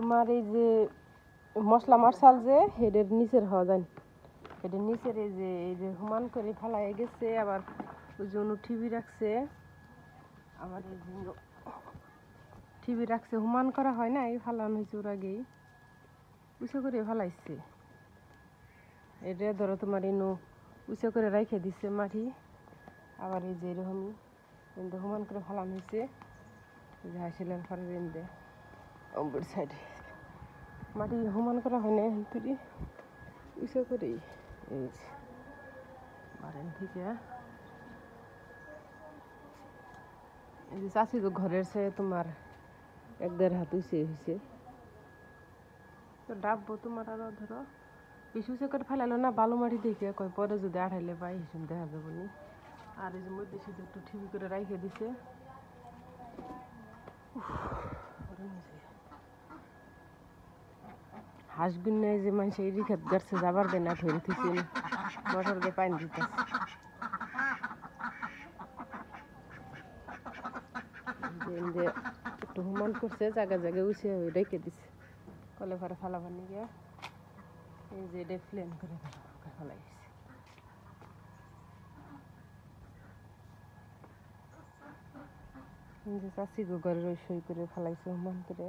তোমার এই যে মশলা মারসাল যে হেডের নিচের হওয়া যায় হেডের নিচের এই যে হুমান করে ফালাই গেছে আবার ওই জন্য টিভি রাখছে আবার এই জন্য টিভি রাখছে হুমান করা হয় না এই ফালানো হয়েছে ওর আগেই উঁচু করে ফালাইছে এটা ধরো তোমার ইনু উঁচু করে রাইখে দিচ্ছে মাটি আবার এই যে এরকমই কিন্তু হুমান করে ফালানো হয়েছে যে হাসিলেন ফরের ইন্দে অম্বুর সাইডে মাটি হুমান করা হয় না তুই উঁচু করেই এই যে বারেন থেকে এই যে চাষি তো ঘরের সে তোমার 1-1.5 হাত উঁচে হয়েছে তো ডাববো তোমার আরো ধরো বেশি উঁচু করে ফেলালো না বালু মাটি দেখে কয় পরে যদি আড়াইলে পাই হিসেবে দেখা যাবো নি আর এই যে মধ্যে শুধু একটু ঠিকই করে রাইখে দিছে হাঁসগুন নেই যে মানুষ এই রিখাত গাছে যাবার দেয় না ধরে থুইছেন মোটর দিয়ে পানি দিতেছে একটু হুমান করছে জায়গা জায়গায় উঠে রেখে দিছে কলে ঘরে ফালাবার নিয়ে এই যে এটা প্লেন করে ফেলাই গেছে যে চাষি ঘরের ওই সই করে ফেলাইছে হুমান করে